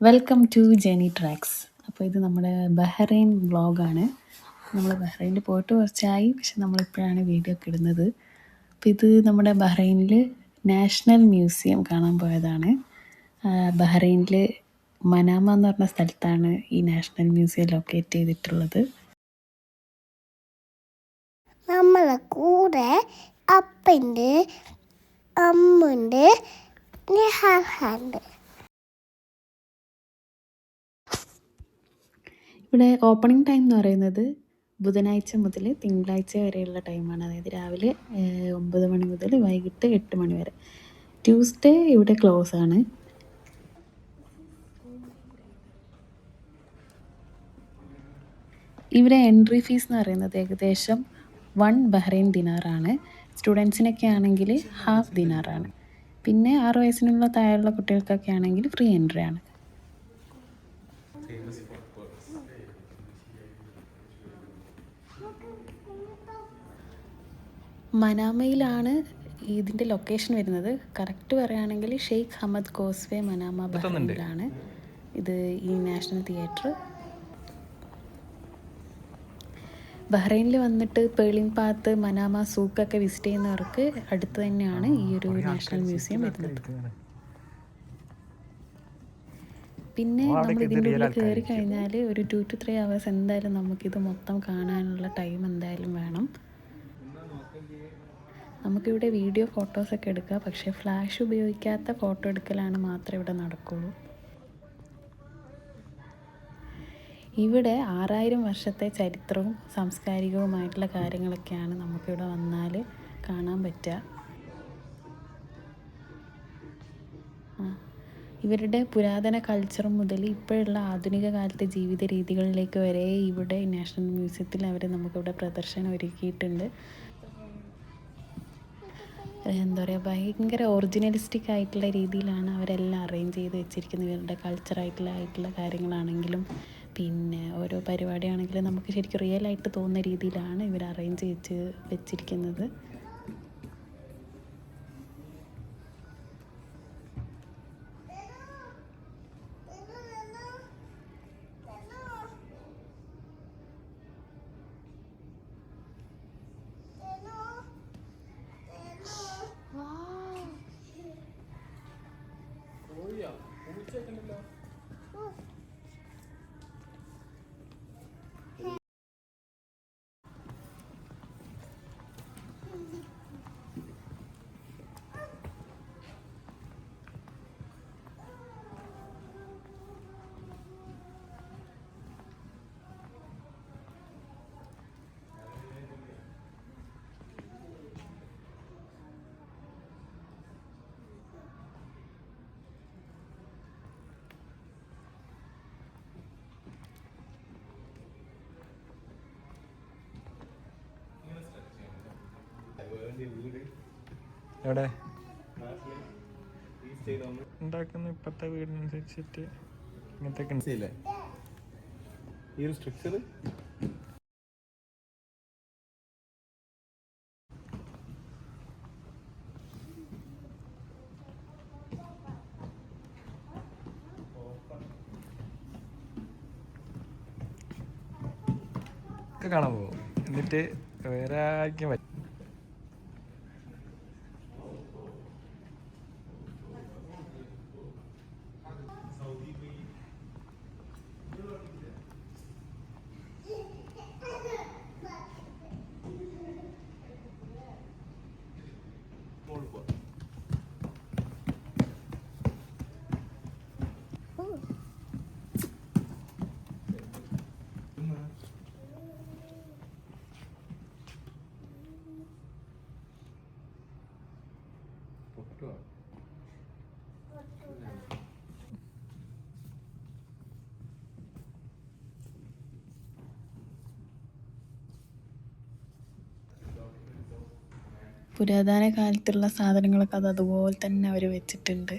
Welcome to journey tracks. അപ്പോൾ ഇത് നമ്മുടെ ബഹ്റൈൻ വ്ളോഗാണ്. നമ്മൾ ബഹ്റൈനിൽ പോയിട്ട് കുറച്ചായി, പക്ഷെ നമ്മളിപ്പോഴാണ് വീഡിയോ ഒക്കെ ഇടുന്നത്. അപ്പോൾ ഇത് നമ്മുടെ ബഹ്റൈനിൽ നാഷണൽ മ്യൂസിയം കാണാൻ പോയതാണ്. ബഹ്റൈനിൽ മനാമ എന്ന് പറഞ്ഞ സ്ഥലത്താണ് ഈ നാഷണൽ മ്യൂസിയം ലൊക്കേറ്റ് ചെയ്തിട്ടുള്ളത്. നമ്മളെ കൂടെ അപ്പൻ്റെ അമ്മുണ്ട്, നിഹാലുണ്ട്. ഇവിടെ ഓപ്പണിംഗ് ടൈം എന്ന് പറയുന്നത് ബുധനാഴ്ച മുതൽ തിങ്കളാഴ്ച വരെയുള്ള ടൈമാണ്. അതായത് രാവിലെ 9 മണി മുതൽ വൈകിട്ട് 8 മണി വരെ. ട്യൂസ്ഡേ ഇവിടെ ക്ലോസ് ആണ്. ഇവിടെ എൻട്രി ഫീസ് എന്ന് പറയുന്നത് ഏകദേശം 1 ബഹ്റൈൻ ദിനാറാണ്. സ്റ്റുഡൻസിനൊക്കെ ആണെങ്കിൽ ഹാഫ് ദിനാറാണ്. പിന്നെ 6 വയസ്സിനുള്ള താഴെയുള്ള കുട്ടികൾക്കൊക്കെ ആണെങ്കിൽ ഫ്രീ എൻട്രി ആണ്. മനാമയിലാണ് ഇതിൻ്റെ ലൊക്കേഷൻ വരുന്നത്. കറക്റ്റ് പറയുകയാണെങ്കിൽ ഷെയ്ഖ് ഹമദ് കോസ്വേ മനാമ ബഹ്റൈനിലാണ് ഇത് ഈ നാഷണൽ തിയേറ്റർ. ബഹ്റൈനിൽ വന്നിട്ട് പേളിംഗ് പാത്ത്, മനാമ സൂക്കൊക്കെ വിസിറ്റ് ചെയ്യുന്നവർക്ക് അടുത്ത് തന്നെയാണ് ഈ ഒരു നാഷണൽ മ്യൂസിയം വരുന്നത്. പിന്നെ നമ്മൾ ഇതിൻ്റെ ഉള്ളിൽ കയറി കഴിഞ്ഞാൽ ഒരു 2 to 3 hours എന്തായാലും നമുക്കിത് മൊത്തം കാണാനുള്ള ടൈം എന്തായാലും വേണം. നമുക്കിവിടെ വീഡിയോ ഫോട്ടോസൊക്കെ എടുക്കാം, പക്ഷേ ഫ്ലാഷ് ഉപയോഗിക്കാത്ത ഫോട്ടോ എടുക്കലാണ് മാത്രമേ ഇവിടെ നടക്കുള്ളൂ. ഇവിടെ 6000 വർഷത്തെ ചരിത്രവും സാംസ്കാരികവുമായിട്ടുള്ള കാര്യങ്ങളൊക്കെയാണ് നമുക്കിവിടെ വന്നാൽ കാണാൻ പറ്റുക. ഇവരുടെ പുരാതന കൾച്ചർ മുതൽ ഇപ്പോഴുള്ള ആധുനിക കാലത്തെ ജീവിത രീതികളിലേക്ക് വരെ ഇവിടെ നാഷണൽ മ്യൂസിയത്തിൽ അവർ നമുക്കിവിടെ പ്രദർശനം ഒരുക്കിയിട്ടുണ്ട്. എന്താ പറയുക, ഭയങ്കര ഒറിജിനലിസ്റ്റിക് ആയിട്ടുള്ള രീതിയിലാണ് അവരെല്ലാം അറേഞ്ച് ചെയ്ത് വെച്ചിരിക്കുന്നത്. ഇവരുടെ കൾച്ചറായിട്ടുള്ള കാര്യങ്ങളാണെങ്കിലും പിന്നെ ഓരോ പരിപാടിയാണെങ്കിലും നമുക്ക് ശരിക്കും റിയലായിട്ട് തോന്നുന്ന രീതിയിലാണ് ഇവർ അറേഞ്ച് ചെയ്ത് വെച്ചിരിക്കുന്നത്. എവിടെ ഉണ്ടാക്കുന്ന ഇപ്പോഴത്തെ വീടിനനുസരിച്ചിട്ട് ഇങ്ങനത്തെ ഈ ഒരു സ്ട്രക്ചർ ഒക്കെ കാണാൻ പോകും. എന്നിട്ട് വേറെ ആയിരിക്കും പുരാതന കാലത്തുള്ള സാധനങ്ങളൊക്കെ അതുപോലെ തന്നെ അവർ വെച്ചിട്ടുണ്ട്.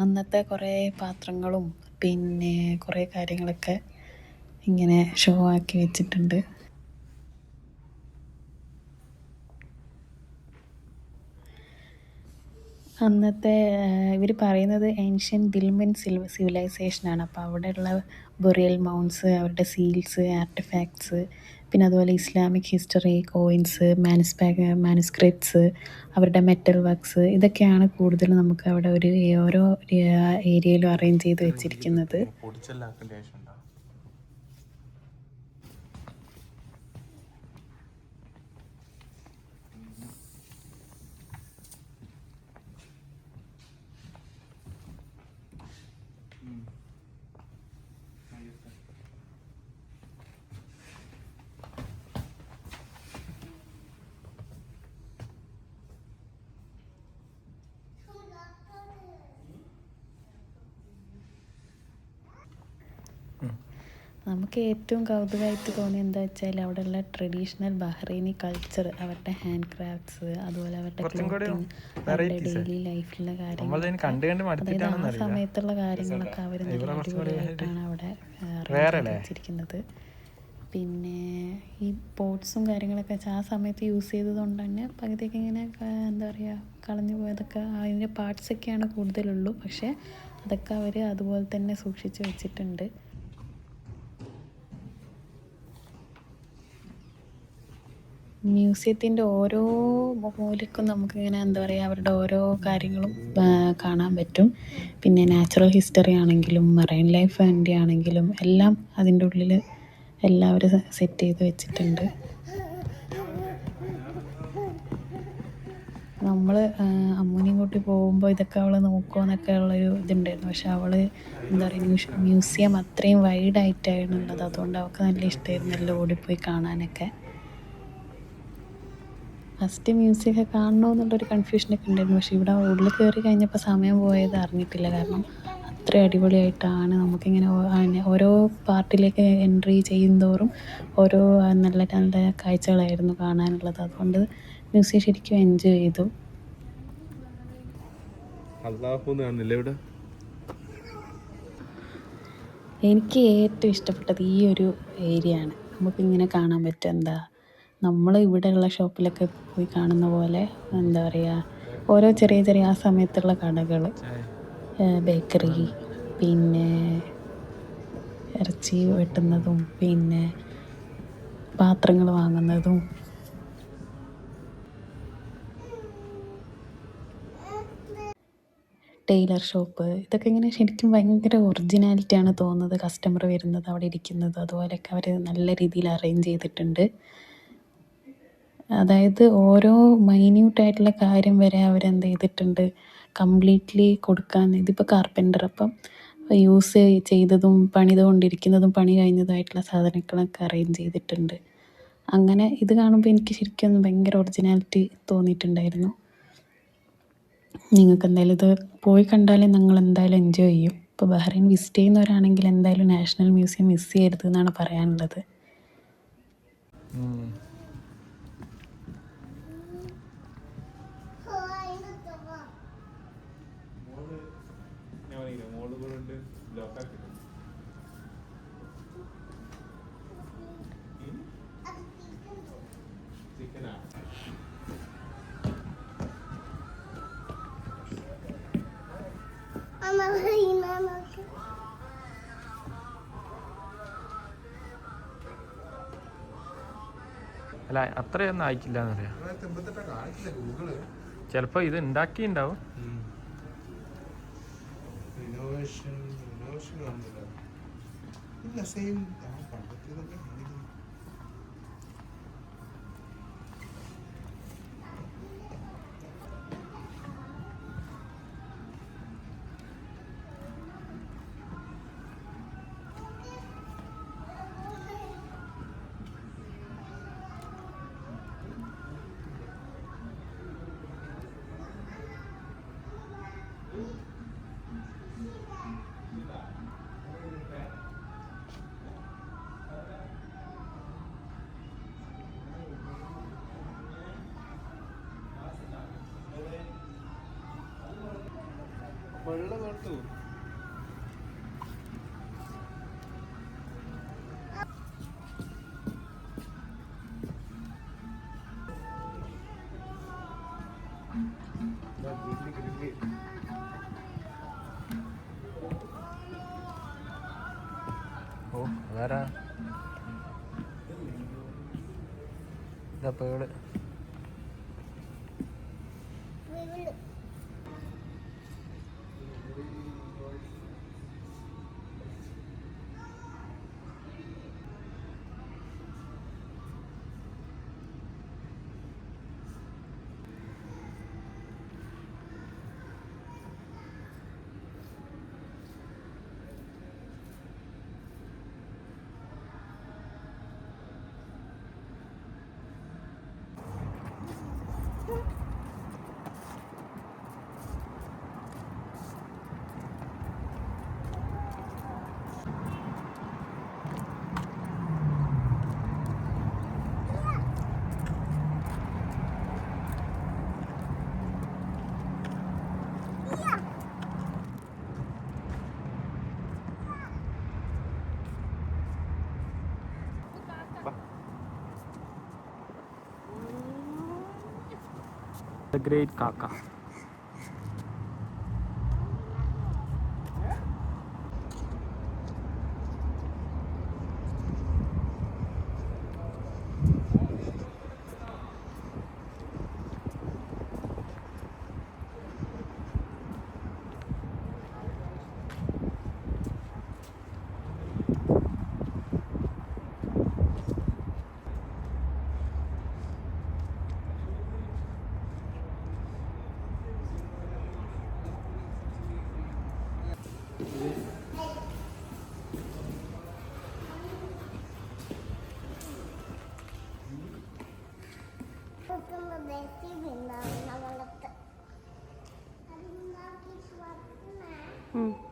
അന്നത്തെ കുറേ പാത്രങ്ങളും പിന്നെ കുറേ കാര്യങ്ങളൊക്കെ ഇങ്ങനെ ഷോ ആക്കി വെച്ചിട്ടുണ്ട്. അന്നത്തെ ഇവർ പറയുന്നത് ഏൻഷ്യൻ ദിൽമൻ സിവിലൈസേഷനാണ്. അപ്പോൾ അവിടെയുള്ള ബൊറിയൽ മൗണ്ട്സ്, അവരുടെ സീൽസ്, ആർട്ടിഫാക്ട്സ്, പിന്നെ അതുപോലെ ഇസ്ലാമിക് ഹിസ്റ്ററി, കോയിൻസ്, മാനുസ്ക്രിപ്റ്റ്സ്, അവരുടെ മെറ്റൽ വർക്ക്സ്, ഇതൊക്കെയാണ് കൂടുതലും നമുക്ക് അവിടെ ഓരോ ഏരിയയിലും അറേഞ്ച് ചെയ്ത് വെച്ചിരിക്കുന്നത്. നമുക്ക് ഏറ്റവും കൗതുകമായിട്ട് തോന്നിയത് എന്താ വെച്ചാൽ അവിടെയുള്ള ട്രഡീഷണൽ ബഹ്റൈനി കൾച്ചർ, അവരുടെ ഹാൻഡ് ക്രാഫ്റ്റ്സ്, അതുപോലെ അവരുടെ ക്ലോത്തിങ്, അവരുടെ ഡെയിലി ലൈഫിലുള്ള കാര്യങ്ങളൊക്കെ, അതായത് ആ സമയത്തുള്ള കാര്യങ്ങളൊക്കെ അവർ നല്ല അടിപൊളിയായിട്ടാണ് അവിടെ വെച്ചിരിക്കുന്നത്. പിന്നെ ഈ പോട്ട്സും കാര്യങ്ങളൊക്കെ ആ സമയത്ത് യൂസ് ചെയ്തത് കൊണ്ട് തന്നെ പകുതിയൊക്കെ ഇങ്ങനെ എന്താ പറയുക കളഞ്ഞു പോയതൊക്കെ അതിൻ്റെ പാർട്സൊക്കെയാണ് കൂടുതലുള്ളൂ. പക്ഷേ അതൊക്കെ അവർ അതുപോലെ തന്നെ സൂക്ഷിച്ച് വെച്ചിട്ടുണ്ട്. മ്യൂസിയത്തിൻ്റെ ഓരോ മൂലയ്ക്കും നമുക്കിങ്ങനെ എന്താ പറയുക അവരുടെ ഓരോ കാര്യങ്ങളും കാണാൻ പറ്റും. പിന്നെ നാച്ചുറൽ ഹിസ്റ്ററി ആണെങ്കിലും മറൈൻ ലൈഫ് ആണെങ്കിലും എല്ലാം അതിൻ്റെ ഉള്ളിൽ എല്ലാവരും സെറ്റ് ചെയ്ത് വെച്ചിട്ടുണ്ട്. നമ്മൾ അമ്മൂനെയും കൂട്ടി പോകുമ്പോൾ ഇതൊക്കെ അവൾ നോക്കുമോ എന്നൊക്കെ ഉള്ളൊരു ഇതുണ്ടായിരുന്നു. പക്ഷെ അവൾ എന്താ പറയുക മ്യൂസിയം അത്രയും വൈഡായിട്ടാണുള്ളത്, അതുകൊണ്ട് അവൾക്ക് നല്ല ഇഷ്ടമായിരുന്നു എല്ലാം ഓടിപ്പോയി കാണാനൊക്കെ. ഫസ്റ്റ് മ്യൂസിയമൊക്കെ കാണണമെന്നുള്ളൊരു കൺഫ്യൂഷനൊക്കെ ഉണ്ടായിരുന്നു. പക്ഷേ ഇവിടെ ഉള്ളിൽ കയറി കഴിഞ്ഞപ്പോൾ സമയം പോയത് അറിഞ്ഞിട്ടില്ല. കാരണം അത്ര അടിപൊളിയായിട്ടാണ് നമുക്കിങ്ങനെ ഓരോ പാർട്ടിലേക്ക് എൻട്രി ചെയ്യുന്തോറും ഓരോ നല്ല നല്ല കാഴ്ചകളായിരുന്നു കാണാനുള്ളത്. അതുകൊണ്ട് മ്യൂസിയം ശരിക്കും എൻജോയ് ചെയ്തു. എനിക്ക് ഏറ്റവും ഇഷ്ടപ്പെട്ടത് ഈ ഒരു ഏരിയ ആണ്. നമുക്കിങ്ങനെ കാണാൻ പറ്റും നമ്മൾ ഇവിടെയുള്ള ഷോപ്പിലൊക്കെ പോയി കാണുന്ന പോലെ എന്താ പറയുക ഓരോ ചെറിയ ചെറിയ ആ സമയത്തുള്ള കടകൾ, ബേക്കറി, പിന്നെ ഇറച്ചി വെട്ടുന്നതും, പിന്നെ പാത്രങ്ങൾ വാങ്ങുന്നതും, ടൈലർ ഷോപ്പ്, ഇതൊക്കെ ഇങ്ങനെ ശരിക്കും ഭയങ്കര ഒറിജിനാലിറ്റിയാണ് തോന്നുന്നത്. കസ്റ്റമർ വരുന്നത്, അവിടെ ഇരിക്കുന്നത്, അതുപോലെയൊക്കെ അവർ നല്ല രീതിയിൽ അറേഞ്ച് ചെയ്തിട്ടുണ്ട്. അതായത് ഓരോ മൈന്യൂട്ടായിട്ടുള്ള കാര്യം വരെ അവരെന്ത് ചെയ്തിട്ടുണ്ട് കംപ്ലീറ്റ്ലി കൊടുക്കാൻ. ഇതിപ്പോൾ കാർപ്പൻ്റർ, അപ്പം യൂസ് ചെയ്തതും പണിതുകൊണ്ടിരിക്കുന്നതും പണി കഴിഞ്ഞതായിട്ടുള്ള സാധനങ്ങളൊക്കെ അറേഞ്ച് ചെയ്തിട്ടുണ്ട്. അങ്ങനെ ഇത് കാണുമ്പോൾ എനിക്ക് ശരിക്കും ഭയങ്കര ഒറിജിനാലിറ്റി തോന്നിയിട്ടുണ്ടായിരുന്നു. നിങ്ങൾക്ക് എന്തായാലും ഇത് പോയി കണ്ടാലേ നിങ്ങൾ എന്തായാലും എൻജോയ് ചെയ്യും. ഇപ്പോൾ ബഹ്റൈൻ വിസിറ്റ് ചെയ്യുന്നവരാണെങ്കിൽ എന്തായാലും നാഷണൽ മ്യൂസിയം മിസ് ചെയ്യരുത് എന്നാണ് പറയാനുള്ളത്. അല്ല അത്രയൊന്നും ആയിക്കില്ല എന്നറിയാം. ചിലപ്പോൾ ഇത് ഉണ്ടാക്കിയിട്ടുണ്ടാവും. വെള്ളം കൊടുത്തു. ഓ അതാരാ? ഇതാ pearl. The Great Kaka. Mm.